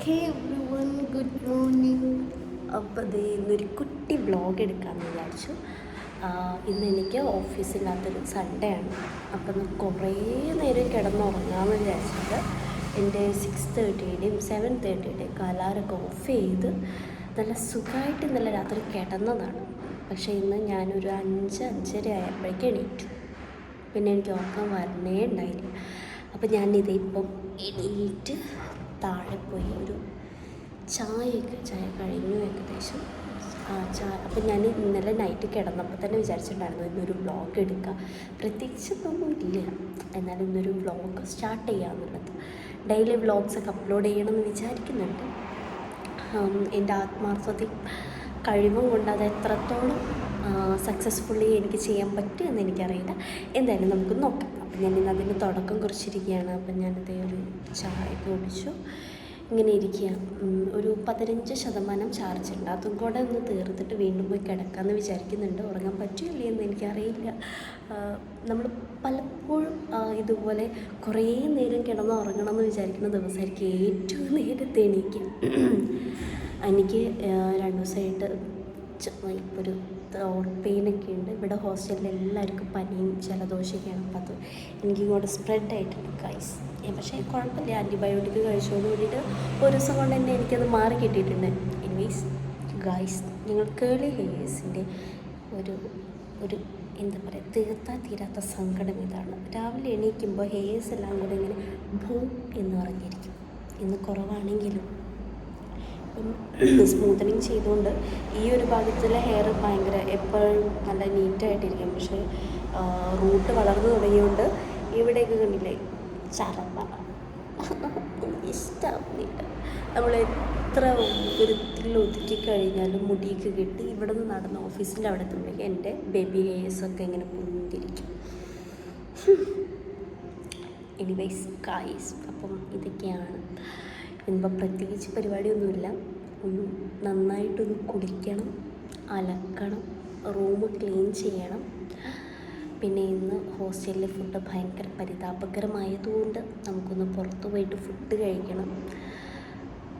ഹേ every one, good morning. അപ്പോൾ അത് ഇന്നൊരു കുട്ടി വ്ളോഗ് എടുക്കാമെന്ന് വിചാരിച്ചു. ഇന്ന് എനിക്ക് ഓഫീസില്ലാത്തൊരു സൺഡേ ആണ്. അപ്പം കുറേ നേരം കിടന്നുറങ്ങാമെന്ന് വിചാരിച്ചിട്ട് എൻ്റെ 6:30യുടെയും 7:30യുടെയും അലാറമൊക്കെ ഓഫ് ചെയ്ത് നല്ല സുഖമായിട്ട് ഇന്നലെ രാത്രി കിടന്നതാണ്. പക്ഷേ ഇന്ന് ഞാനൊരു 5-5:30 ആയപ്പോഴേക്കും എണീറ്റു. പിന്നെ എനിക്ക് ഉറക്കം വരണേ ഉണ്ടായില്ല. അപ്പം ഞാനിതിപ്പം എണീറ്റ് താഴെ പോയി ഒരു ചായ കഴിഞ്ഞു ഏകദേശം. അപ്പം ഞാൻ ഇന്നലെ നൈറ്റ് കിടന്നപ്പോൾ തന്നെ വിചാരിച്ചിട്ടുണ്ടായിരുന്നു ഇന്നൊരു വ്ളോഗ് എടുക്കുക. പ്രത്യേകിച്ചൊന്നും ഇല്ല, എന്നാലും ഇന്നൊരു വ്ളോഗ് സ്റ്റാർട്ട് ചെയ്യാമെന്നുള്ളത്. ഡെയിലി വ്ളോഗ്സൊക്കെ അപ്ലോഡ് ചെയ്യണമെന്ന് വിചാരിക്കുന്നുണ്ട്. എൻ്റെ ആത്മാർത്ഥതയും കഴിവും കൊണ്ട് അത് എത്രത്തോളം സക്സസ്ഫുള്ളി എനിക്ക് ചെയ്യാൻ പറ്റുമെന്ന് എനിക്കറിയില്ല. എന്തായാലും നമുക്ക് നോക്കാം. അപ്പം ഞാനിന്ന് അതിന് തുടക്കം കുറിച്ചിരിക്കുകയാണ്. അപ്പം ഞാനതേ ഒരു ചായ കുടിച്ചു ഇങ്ങനെ ഇരിക്കുക. ഒരു 15% ചാർജ് ഉണ്ട്. അതും കൂടെ ഒന്ന് തീർത്തിട്ട് വീണ്ടും പോയി കിടക്കാമെന്ന് വിചാരിക്കുന്നുണ്ട്. ഉറങ്ങാൻ പറ്റില്ലേ എന്ന് എനിക്കറിയില്ല. നമ്മൾ പലപ്പോഴും ഇതുപോലെ കുറേ നേരം കിടന്ന് ഉറങ്ങണമെന്ന് വിചാരിക്കുന്ന ദിവസമായിരിക്കും ഏറ്റവും നേരത്തെ എണീക്കുക. എനിക്ക് 2 ദിവസമായിട്ട് ഇപ്പോൾ ഒരു ത്രോട്ട് പെയിനൊക്കെ ഉണ്ട്. ഇവിടെ ഹോസ്റ്റലിൽ എല്ലാവർക്കും പനിയും ജലദോഷമൊക്കെയാണ്. അപ്പോൾ അത് എനിക്കിങ്ങോട്ട് സ്പ്രെഡായിട്ടുണ്ട് ഗൈസ്. പക്ഷേ കുഴപ്പമില്ല, ആൻറ്റിബയോട്ടിക് കഴിച്ചോട് കൂടിയിട്ട് ഒരു ദിവസം കൊണ്ട് തന്നെ എനിക്കത് മാറി കിട്ടിയിട്ടുണ്ട്. എനിവേസ് ഗൈസ്, ഞങ്ങൾ കേളി ഹെയേഴ്സിൻ്റെ ഒരു എന്താ പറയുക, തീർത്താൽ തീരാത്ത സങ്കടം ഇതാണ്. രാവിലെ എണീക്കുമ്പോൾ ഹെയേഴ്സ് എല്ലാം കൂടെ ഇങ്ങനെ ഭൂം എന്ന് പറഞ്ഞിരിക്കും. ഇന്ന് കുറവാണെങ്കിലും സ്മൂത്തനിങ് ചെയ്തുകൊണ്ട് ഈ ഒരു ഭാഗത്തിലെ ഹെയർ ഭയങ്കര എപ്പോഴും നല്ല നീറ്റായിട്ടിരിക്കും. പക്ഷേ റൂട്ട് വളർന്നു തുടങ്ങിയതുകൊണ്ട് ഇവിടെയൊക്കെ കണ്ടില്ലേ ചറപ്പ, ഇഷ്ടമാവുന്നില്ല. നമ്മൾ എത്ര വൃത്തിയിൽ ഒതുക്കി കഴിഞ്ഞാലും മുടിയൊക്കെ കിട്ടി ഇവിടെ നിന്ന് നടന്ന് ഓഫീസിൻ്റെ അവിടെ എത്തുമ്പോഴേക്കും എൻ്റെ ബേബി ഹെയേഴ്സൊക്കെ ഇങ്ങനെ പൊന്തിരിക്കും. എനിവേസ് ഗൈസ്, അപ്പം ഇതൊക്കെയാണ്. ഇന്നിപ്പോൾ പ്രത്യേകിച്ച് പരിപാടിയൊന്നുമില്ല. ഒന്ന് നന്നായിട്ടൊന്ന് കുളിക്കണം, അലക്കണം, റൂം ക്ലീൻ ചെയ്യണം. പിന്നെ ഇന്ന് ഹോസ്റ്റലിലെ ഫുഡ് ഭയങ്കര പരിതാപകരമായതുകൊണ്ട് നമുക്കൊന്ന് പുറത്ത് പോയിട്ട് ഫുഡ് കഴിക്കണം.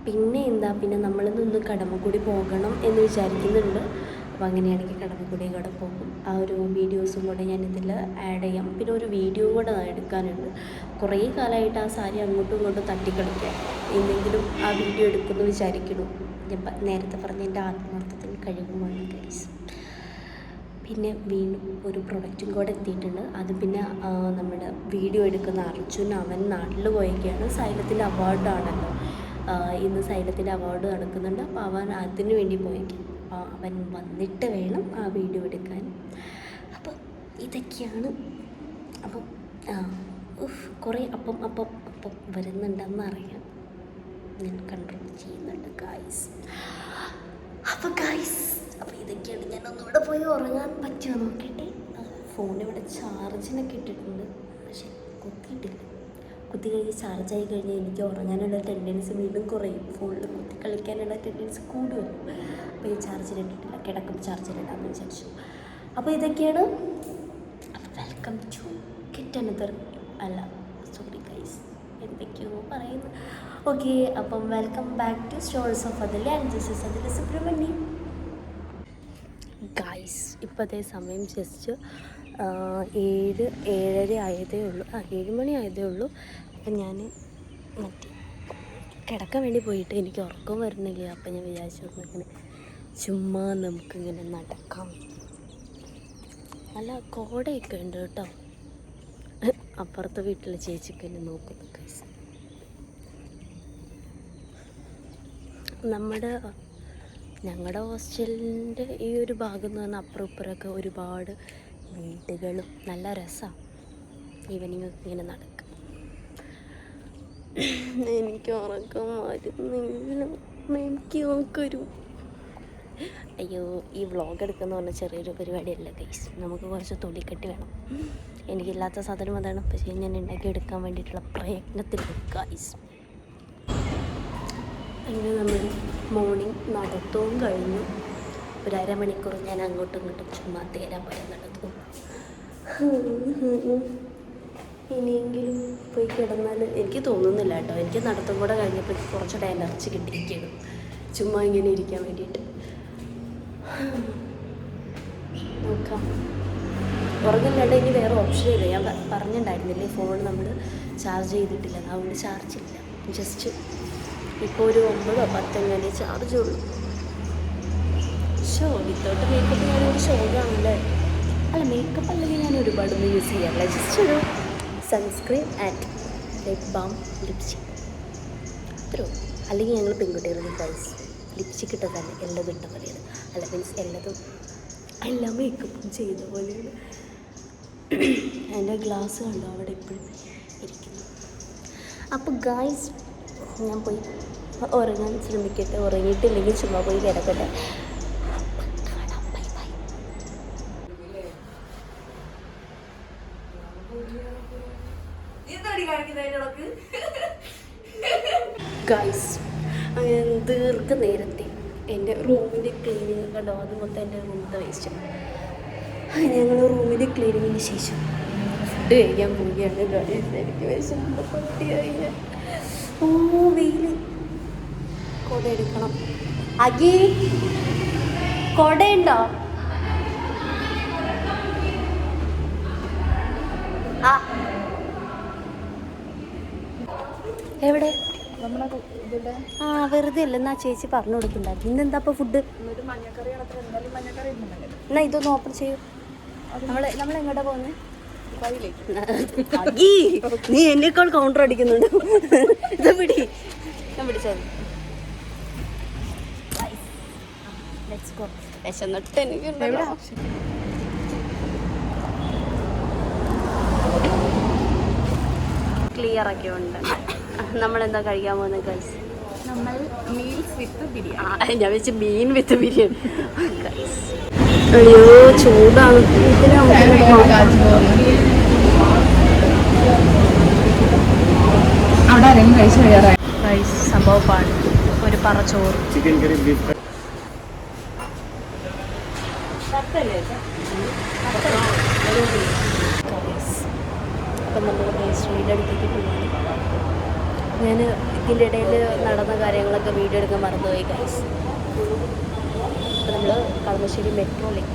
പിന്നെ നമ്മളിന്ന് കടമക്കുടി പോകണം എന്ന് വിചാരിക്കുന്നുണ്ട്. അപ്പോൾ അങ്ങനെയാണെങ്കിൽ കടമക്കുടി കൂടെ പോകും. ആ ഒരു വീഡിയോസും കൂടെ ഞാനിതിൽ ആഡ് ചെയ്യാം. പിന്നെ ഒരു വീഡിയോ കൂടെ എടുക്കാനുണ്ട്. കുറേ കാലമായിട്ട് ആ സാരി അങ്ങോട്ടും ഇങ്ങോട്ടും തട്ടിക്കളിക്കാം. എന്തെങ്കിലും ആ വീഡിയോ എടുക്കുമെന്ന് വിചാരിക്കുന്നു. ഞാൻ നേരത്തെ പറഞ്ഞ എൻ്റെ ആത്മാർത്ഥത്തിന് കഴിവുമാണ് ഗൈസ്. പിന്നെ വീണ്ടും ഒരു പ്രൊഡക്റ്റും കൂടെ എത്തിയിട്ടുണ്ട്. അത് പിന്നെ നമ്മുടെ വീഡിയോ എടുക്കുന്ന അർജുൻ, അവൻ നാട്ടിൽ പോയൊക്കെയാണ്. സൈലത്തിൻ്റെ അവാർഡാണല്ലോ ഇന്ന്, സൈലത്തിൻ്റെ അവാർഡ് നടക്കുന്നുണ്ട്. അപ്പോൾ അവൻ അതിന് വേണ്ടി പോയേക്കും. അപ്പോൾ അവൻ വന്നിട്ട് വേണം ആ വീഡിയോ എടുക്കാൻ. അപ്പം ഇതൊക്കെയാണ്. അപ്പം കുറേ അപ്പം വരുന്നുണ്ടെന്നറിയാം. ഞാൻ കൺട്രോൾ ചെയ്യുന്നുണ്ട് ഗൈസ്. അപ്പോൾ ഇതൊക്കെയാണ്. ഞാൻ ഒന്നുകൂടെ പോയി ഉറങ്ങാൻ പറ്റുമോ നോക്കട്ടെ. ഫോണിവിടെ ചാർജിനൊക്കെ ഇട്ടിട്ടുണ്ട്, പക്ഷെ കുത്തിയിട്ടില്ല. കുത്തി കഴിഞ്ഞ് ചാർജായി കഴിഞ്ഞാൽ എനിക്ക് ഉറങ്ങാനുള്ള ടെൻഡൻസി വീണ്ടും കുറയും. ഫോണിൽ കുത്തി കളിക്കാനുള്ള ടെൻഡൻസി കൂടുമല്ലോ. അപ്പോൾ ഈ ചാർജിലിട്ടിട്ടില്ല, കിടക്കും ചാർജിലിടാമെന്ന് വിചാരിച്ചു. അപ്പോൾ ഇതൊക്കെയാണ്. Welcome to get another sorry guys, എന്തൊക്കെയോ പറയുന്നു. ഓക്കെ, അപ്പം welcome back to stories of അതിൽ ആൻഡ് ദിസ് ഈസ് അതിൽ സുബ്രഹ്മണ്യം. ഗൈസ്, ഇപ്പോഴത്തെ സമയം ജസ്റ്റ് 7-7:30 ആയതേ ഉള്ളൂ. 7 മണി ആയതേ ഉള്ളൂ. അപ്പം ഞാൻ കിടക്കാൻ വേണ്ടി പോയിട്ട് എനിക്ക് ഉറക്കം വരുന്നില്ല. അപ്പം ഞാൻ വിചാരിച്ചു ഇങ്ങനെ ചുമ്മാ നമുക്കിങ്ങനെ നടക്കാം. നല്ല കോടയൊക്കെ ഉണ്ട് കേട്ടോ. അപ്പുറത്തെ വീട്ടിലെ ചേച്ചിക്ക് എന്നെ നോക്കുന്നു ഗൈസ്. ഞങ്ങളുടെ ഹോസ്റ്റലിൻ്റെ ഈ ഒരു ഭാഗം എന്ന് പറഞ്ഞാൽ അപ്പുറം ഇപ്പുറമൊക്കെ ഒരുപാട് വീടുകളും നല്ല രസമാണ്. ഈവനിങ് ഇങ്ങനെ നടക്കുക. എനിക്ക് ഉറക്കം വരുന്നില്ല. എനിക്ക് നോക്കൊരു അയ്യോ, ഈ വ്ളോഗ് എടുക്കുന്ന പറഞ്ഞാൽ ചെറിയൊരു പരിപാടിയല്ല ഗൈസ്. നമുക്ക് കുറച്ച് തൊലിക്കെട്ടി വേണം. എനിക്കില്ലാത്ത സാധനം അതാണ്. പക്ഷേ ഞാൻ ഉണ്ടാക്കിയെടുക്കാൻ വേണ്ടിയിട്ടുള്ള പ്രയത്നത്തിൽ ഗൈസ്. അങ്ങനെ നമ്മൾ മോർണിംഗ് നടത്തവും കഴിഞ്ഞു. ഒരു 1/2 മണിക്കൂർ ഞാൻ അങ്ങോട്ടും ഇങ്ങോട്ടും ചുമ്മാ തേരാൻ പോലെ നടത്തും. ഇനിയെങ്കിലും പോയി കിടന്നാൽ എനിക്ക് തോന്നുന്നില്ല കേട്ടോ. എനിക്ക് നടത്തം കൂടെ കഴിഞ്ഞപ്പോൾ കുറച്ചുകൂടെ എനർജി കിട്ടിയിരിക്കുന്നു ചുമ്മാ ഇങ്ങനെ ഇരിക്കാൻ വേണ്ടിയിട്ട്. നോക്കാം. ഉറങ്ങില്ലാണ്ട് ഇനി വേറെ ഓപ്ഷൻ ഇല്ല. ഞാൻ പറഞ്ഞിട്ടുണ്ടായിരുന്നില്ലേ ഫോൺ നമ്മൾ ചാർജ് ചെയ്തിട്ടില്ല, അതുകൊണ്ട് ചാർജ് ഇല്ല. ജസ്റ്റ് ഇപ്പോൾ ഒരു 9-10 എങ്ങനെ ചാർജ് ഉള്ളൂ. ഷോ വിത്തൗട്ട് മേക്കപ്പ് ഞാനൊരു ഷോ കാണല്ലേ. അല്ല, മേക്കപ്പ് അല്ലെങ്കിൽ ഞാൻ ഒരുപാടൊന്നും യൂസ് ചെയ്യാറില്ല. ജസ്റ്റ് ഒരു sunscreen and lip balm, lipstick, അത്രയോ. അല്ലെങ്കിൽ ഞങ്ങൾ പെൺകുട്ടികളുടെ ഗൈസ് ലിപ്സ്റ്റിക് ഇട്ട തന്നെ എല്ലതും ഇട്ട പോലെയാണ്. അല്ല മീൻസ് എല്ലാ മേക്കപ്പും ചെയ്ത പോലെയാണ്. എൻ്റെ ഗ്ലാസ് കണ്ടോ അവിടെ എപ്പോഴും ഇരിക്കുന്നു. അപ്പോൾ ഗൈസ് ഞാൻ പോയി ഉറങ്ങാൻ ശ്രമിക്കട്ടെ. ഉറങ്ങിയിട്ടില്ലെങ്കിൽ ചുമ്മാ പോയി കിടക്കട്ടെ. ഗൈസ് അങ്ങനെ ദീർഘനേരത്തെ എൻ്റെ റൂമിൻ്റെ ക്ലീനിങ് കണ്ടോ, അത് മൊത്തം എൻ്റെ റൂമിലത്തെ വേസ്റ്റ്. ഞങ്ങൾ റൂമിൻ്റെ ക്ലീനിങ്ങിന് ശേഷം ഫുഡ് കഴിക്കാൻ പോവുകയാണ് ഗൈസ്. എനിക്ക് വിശന്ന് പട്ടിയായി. ഓ വെയിൽ, കൊട എടുക്കണം. അഗി കൊടയുണ്ടോ? ആ എവിടെ? ആ വെറുതെ അല്ല, എന്നാ ചേച്ചി പറഞ്ഞു കൊടുക്കണ്ടായിരുന്നു. ഇന്നെന്താ ഇപ്പോൾ ഫുഡ്? എന്നാ ഇതൊന്ന് ഓപ്പൺ ചെയ്യൂ. നമ്മളെങ്ങോട്ടാ പോകുന്നത്? നീ എന്നേക്കാൾ കൗണ്ടർ അടിക്കുന്നുണ്ട്. ഇത് പിടി, ഞാൻ പിടിച്ചത്. വിശന്നിട്ട് എനിക്ക് ക്ലിയർ ഒക്കെ ഉണ്ട്. നമ്മളെന്താ കഴിക്കാൻ പോകുന്നത് ഗൈസ്? നമ്മൾ മീൽസ് വിത്ത് ബിരിയാണി. ഞാൻ വെച്ച് മീൻ വിത്ത് ബിരിയാണി. അയ്യോ ചൂടാണ്. അവിടെ ആരെങ്കിലും കഴിച്ചു കഴിയാറായി. ഗൈസ് സംഭവമാണ് ഒരു പറ ചോറ്. ചിക്കൻ കറി, ബീഫ് കറി. അപ്പം നമ്മൾ ശ്രീയുടെ അടുത്തേക്ക് പോവാണ്. ഞാൻ ഇതിൻ്റെ ഇടയിൽ നടന്ന കാര്യങ്ങളൊക്കെ വീഡിയോ എടുക്കാൻ മറന്നുപോയി ഗൈസ്. അപ്പം നമ്മൾ കളമശ്ശേരി മെട്രോയിലേക്ക്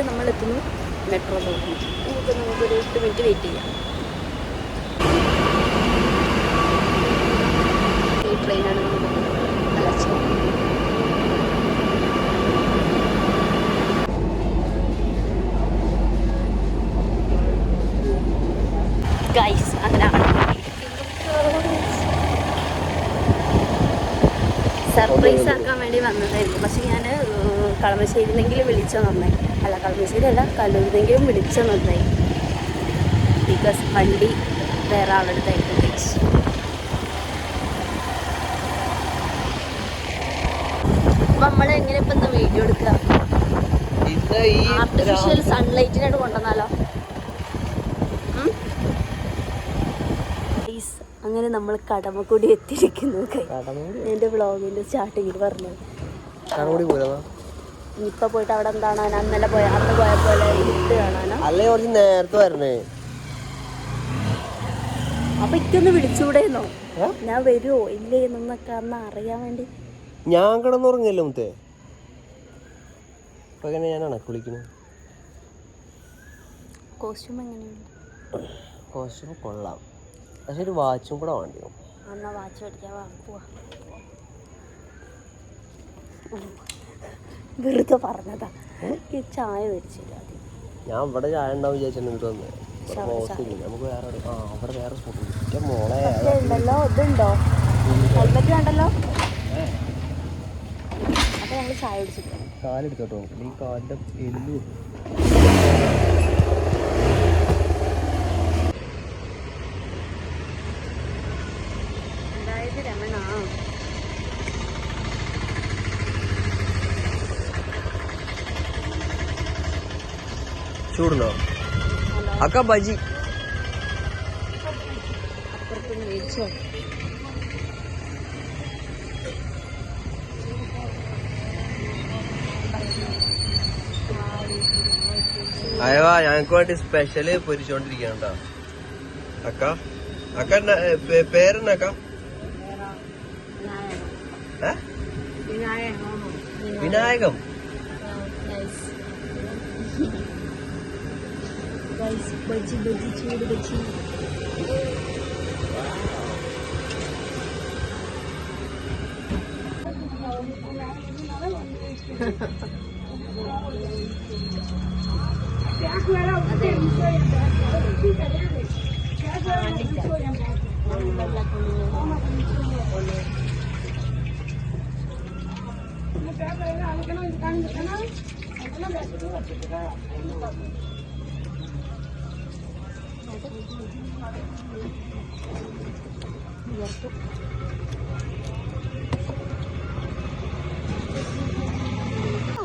നമ്മൾ എത്തുന്നു. മെട്രോ നോക്കി നമുക്കൊരു 8 മിനിറ്റ് വെയിറ്റ് ചെയ്യാം. ഈ ട്രെയിനാണ് നമുക്ക് ഗൈസ്. അങ്ങനെ സർപ്രൈസ് ആക്കാൻ വേണ്ടി വന്നതായിരുന്നു. പക്ഷെ ഞാൻ കളമശ്ശേരിന്നെങ്കിലും വിളിച്ചോ നന്നായി. അല്ല കളമശ്ശേരി അല്ല, കല്ലൂരിന്നെങ്കിലും വിളിച്ചോ നന്നായി. ബിക്കോസ് വണ്ടി വേറെ ആളുടെ ഗൈസ്. നമ്മളെങ്ങനെ ഇപ്പം എന്താ വീഡിയോ എടുക്കുക? ആർട്ടിഫിഷ്യൽ സൺലൈറ്റിനായിട്ട് കൊണ്ടുവന്നാലോ? അങ്ങനെ നമ്മൾ കടമക്കുടി എത്തിയിരിക്കുന്നു. എൻ്റെ വ്ളോഗിൻ്റെ സ്റ്റാർട്ടിങ്ങിൽ പറഞ്ഞത് ഇപ്പൊ പോയിട്ട് അവിടെ എന്താണ് അന്ന് പോയ പോലെ ഇരുട്ട് കാണാനോ? അല്ലേ കുറച്ച് നേരത്തെ വരണേ. അപ്പൊ ഇക്കൊന്ന് വിളിച്ചൂടെന്നോ? ഞാൻ വരുമോ ഇല്ലേ എന്നൊക്കെ അന്ന് അറിയാൻ വേണ്ടി. ഞാൻ കിടന്നുറങ്ങല്ലോ മുത്തേ. ഇപ്പൊ എങ്ങനെ ഞാനാണ് കുളിക്കുന്നത്? കോസ്റ്റ്യൂം എങ്ങനെയുണ്ട്? കോസ്റ്റ്യൂം കൊള്ളാം, പക്ഷെ ഒരു വാച്ചും കൂടെ വേണ്ടി വരും. എന്നാ വാച്ച് മേടിക്കാൻ പോവാ. വെറുതെ പറഞ്ഞതാ. ചായ മേടിച്ചില്ല. ഞാൻ ഇവിടെ ചായ ഉണ്ടാവും വിചാരിച്ചിട്ട് വന്നത്. നമുക്ക് വേറെ അവിടെ വേറെ സ്പോട്ട് മോളെ ഉണ്ടല്ലോ. ഇതുണ്ടോ? ഹെൽമെറ്റ് കണ്ടല്ലോ. അപ്പൊ ഞങ്ങൾ ചായ കുടിച്ചിട്ട് കാലെടുത്തോട്ടോ. ഈ കാലിന്റെ എല്ലു ചൂടുണ്ടോ? അക്ക ബജി അയവാ ഞങ്ങക്ക് വേണ്ടി സ്പെഷ്യല് പൊരിച്ചോണ്ടിരിക്കണ്ട അക്ക അക്ക പേരെന്നക്ക വിനായകം ബജി ബജി ചൂട് ബജി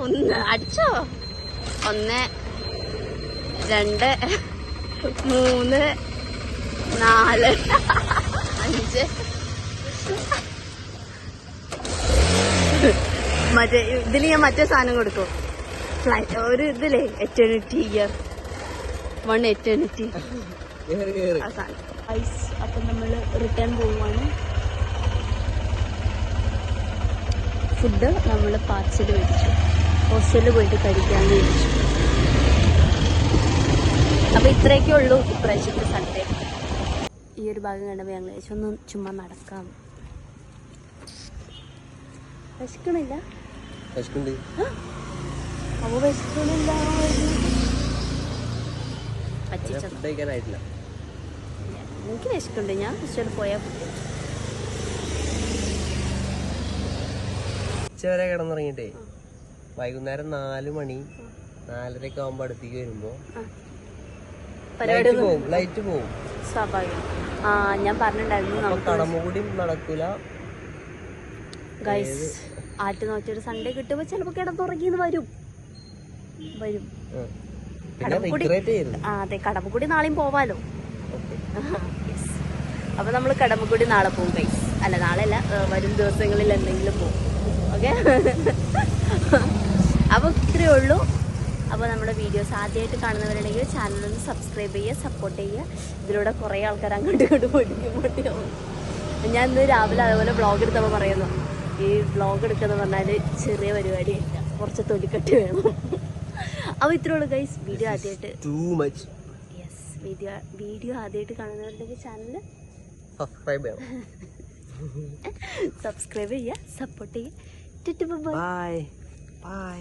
ഒന്ന് അടിച്ചോ 1 2 3 4 5 മറ്റേ ഇതില് ഞാൻ മറ്റേ സാധനം കൊടുക്കും ഫ്ലൈറ്റ് ഒരു ഇതിലേ എറ്റേണിറ്റി ഇയർ 1 എറ്റേണിറ്റി ആ സാധനം. അപ്പം നമ്മൾ റിട്ടേൺ പോവുകയാണ്. ഫുഡ് നമ്മൾ പാർസൽ മേടിച്ചു, ഹോസ്റ്റലിൽ പോയിട്ട് കഴിക്കാമെന്ന് വിചാരിച്ചു. അപ്പോൾ ഇത്രയൊക്കെ ഉള്ളൂ ഇപ്രാവശ്യത്തെ സൺഡേ. ഈ ഒരു ഭാഗം കണ്ടപ്പോൾ ഞങ്ങൾ ഏകദേശം ഒന്ന് ചുമ്മാ നടക്കാം. വിശക്കണില്ല അപ്പോൾ വിശക്കണില്ല പറ്റിച്ചില്ല. എനിക്ക് വിശക്കുണ്ട്, ഞാൻ ഹോസ്റ്റലിൽ പോയാൽ ഫുഡ് ഉച്ചവരെ കിടന്നുറങ്ങിട്ടേ വൈകുന്നേരം 4 മണി 4:30 ആവുമ്പോ അടുത്തേക്ക് വരുമ്പോ ലൈറ്റ് പോവും. സ്വാഭാവികം. ഞാൻ പറഞ്ഞിട്ടുണ്ടായിരുന്നു കടമുകൂടി നടക്കൂല ഗൈസ്. ആറ്റ് നോക്കിയൊരു സൺഡേ കിട്ടുമ്പോ ചിലപ്പോ കിടന്നുറങ്ങിന്ന് വരും. അതെ, കടമ്പക്കുടി നാളെയും പോവാലോ. അപ്പൊ നമ്മള് കടമ്പക്കുടി നാളെ പോകും ഗൈസ്. അല്ല നാളെ അല്ല, വരും ദിവസങ്ങളിൽ എന്തെങ്കിലും പോകും. ഓക്കെ, അപ്പോൾ ഇത്രയേ ഉള്ളൂ. അപ്പോൾ നമ്മുടെ വീഡിയോസ് ആദ്യമായിട്ട് കാണുന്നവരുണ്ടെങ്കിൽ ചാനലൊന്ന് സബ്സ്ക്രൈബ് ചെയ്യുക, സപ്പോർട്ട് ചെയ്യുക. ഇതിലൂടെ കുറേ ആൾക്കാർ അങ്ങോട്ട് പൊടിക്കും. ഞാൻ ഇന്ന് രാവിലെ അതുപോലെ വ്ളോഗ് എടുത്തപ്പോൾ പറയുന്നു, ഈ വ്ളോഗ് എടുക്കുന്നത് പറഞ്ഞാൽ ചെറിയ പരിപാടിയല്ല, കുറച്ച് തൊലിക്കട്ടി വേണം. അപ്പോൾ ഇത്രയേ ഉള്ളൂ ഗൈസ്. വീഡിയോ ആദ്യമായിട്ട് വീഡിയോ ആദ്യമായിട്ട് കാണുന്നവരുണ്ടെങ്കിൽ ചാനൽ സബ്സ്ക്രൈബ് ചെയ്യുക, സപ്പോർട്ട് ചെയ്യുക. ബൈ.